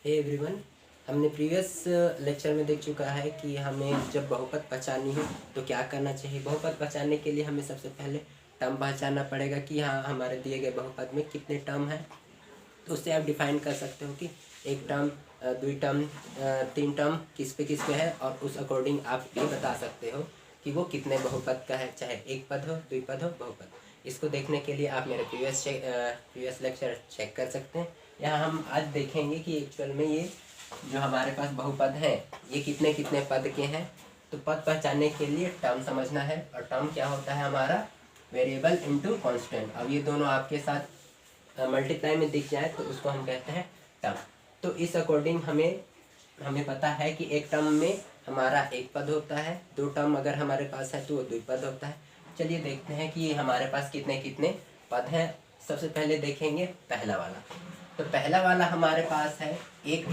Hey everyone, हमने previous lecture में देख चुका है कि हमें जब बहुपद पहचाननी हो तो क्या करना चाहिए। बहुपद पहचानने के लिए हमें सबसे पहले टर्म पहचानना पड़ेगा कि हाँ हमारे दिए गए बहुपद में कितने टर्म हैं। तो उससे आप डिफाइन कर सकते हो कि एक टर्म, दो टर्म, तीन टर्म किस पे है, और उस अकॉर्डिंग आप ये बता सकते हो कि वो कितने बहुपद का है, चाहे एक पद हो, द्विपद हो, बहुपद। इसको देखने के लिए आप मेरे प्रीवियस लेक्चर चेक कर सकते हैं। यहाँ हम आज देखेंगे कि एक्चुअल में ये जो हमारे पास बहुपद हैं ये कितने कितने पद के हैं। तो पद पहचानने के लिए टर्म समझना है, और टर्म क्या होता है हमारा, वेरिएबल इनटू कांस्टेंट। अब ये दोनों आपके साथ मल्टीप्लाई में दिख जाए तो उसको हम कहते हैं टर्म। तो इस अकॉर्डिंग हमें पता है कि एक टर्म में हमारा एक पद होता है, दो टर्म अगर हमारे पास है तो वो द्विपद होता है। चलिए देखते हैं कि हमारे पास कितने कितने पद हैं। सबसे पहले देखेंगे पहला वाला। तो पहला वाला हमारे पास है एक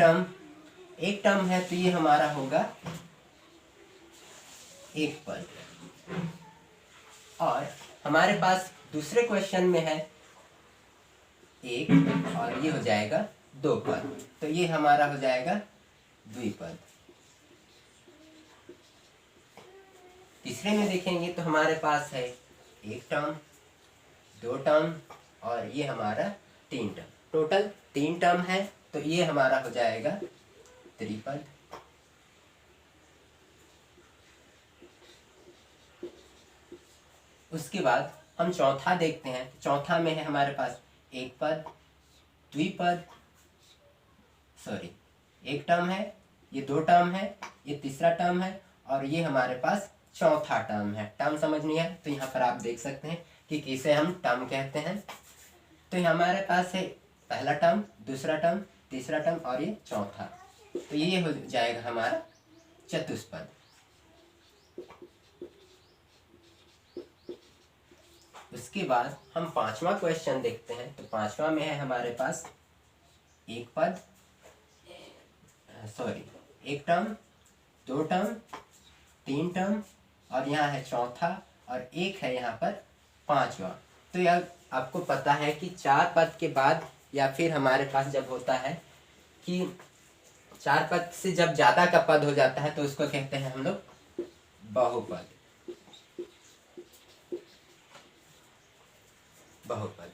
टर्म है, तो ये हमारा होगा एक पद। और हमारे पास दूसरे क्वेश्चन में है एक, और ये हो जाएगा दो पद, तो ये हमारा हो जाएगा द्विपद। तीसरे में देखेंगे तो हमारे पास है एक टर्म, दो टर्म, और ये हमारा तीन टर्म। टोटल तीन टर्म है, तो ये हमारा हो जाएगा त्रिपद। उसके बाद हम चौथा देखते हैं। चौथा में है हमारे पास एक पद, द्विपद, सॉरी एक टर्म है, ये दो टर्म है, ये तीसरा टर्म है, और ये हमारे पास चौथा टर्म है। टर्म समझनी है तो यहाँ पर आप देख सकते हैं कि किसे हम टर्म कहते हैं। तो हमारे पास है पहला टर्म, दूसरा टर्म, तीसरा टर्म, और ये चौथा। तो ये हो जाएगा हमारा चतुष्पद। उसके बाद हम पांचवा क्वेश्चन देखते हैं। तो पांचवा में है हमारे पास एक पद, सॉरी एक टर्म, दो टर्म, तीन टर्म, और यहाँ है चौथा, और एक है यहाँ पर पांचवा। तो यह आपको पता है कि चार पद के बाद या फिर हमारे पास जब होता है कि चार पद से जब ज्यादा का पद हो जाता है तो उसको कहते हैं हम लोग बहुपद। बहुपद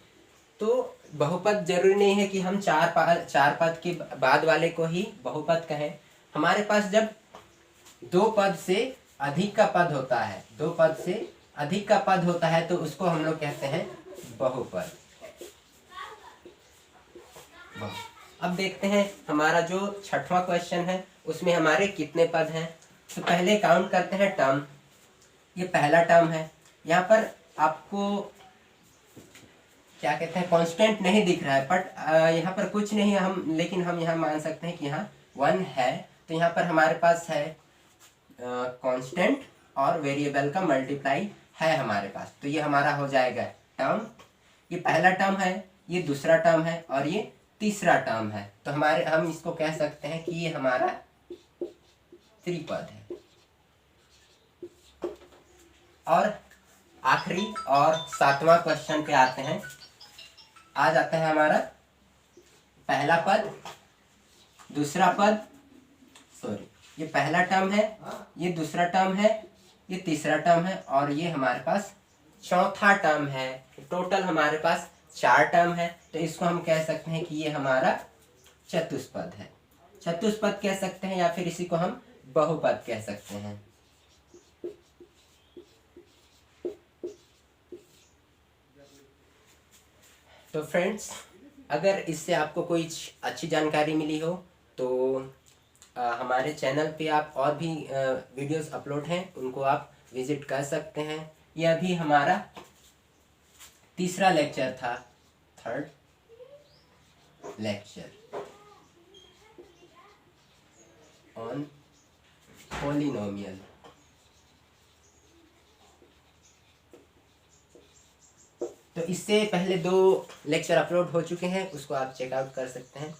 तो बहुपद जरूरी नहीं है कि हम चार पद के बाद वाले को ही बहुपद कहें। हमारे पास जब दो पद से अधिक का पद होता है, दो पद से अधिक का पद होता है, तो उसको हम लोग कहते हैं बहुपद। अब देखते हैं हमारा जो छठवां क्वेश्चन है उसमें हमारे कितने पद हैं। तो पहले काउंट करते हैं टर्म। ये पहला टर्म है, यहाँ पर आपको क्या कहते हैं, कांस्टेंट नहीं दिख रहा है, बट यहाँ पर कुछ नहीं है लेकिन हम यहाँ मान सकते हैं कि यहाँ वन है। तो यहाँ पर हमारे पास है कांस्टेंट और वेरिएबल का मल्टीप्लाई है हमारे पास। तो ये हमारा हो जाएगा टर्म। ये पहला टर्म है, ये दूसरा टर्म है, और ये तीसरा टर्म है। तो हम इसको कह सकते हैं कि ये हमारा त्रिपद है। और आखिरी और सातवां क्वेश्चन पे आते हैं। आ जाता है हमारा पहला पद, दूसरा पद, सॉरी ये पहला टर्म है, ये दूसरा टर्म है, ये तीसरा टर्म है, और ये हमारे पास चौथा टर्म है। टोटल हमारे पास चार टर्म है। तो इसको हम कह सकते हैं कि ये हमारा चतुष्पद है। चतुष्पद कह सकते हैं या फिर इसी को हम बहुपद कह सकते हैं। तो फ्रेंड्स, अगर इससे आपको कोई अच्छी जानकारी मिली हो तो हमारे चैनल पे आप और भी वीडियोस अपलोड हैं, उनको आप विजिट कर सकते हैं। यह भी हमारा तीसरा लेक्चर था, थर्ड लेक्चर ऑन पॉलिनोमियल। तो इससे पहले दो लेक्चर अपलोड हो चुके हैं, उसको आप चेकआउट कर सकते हैं।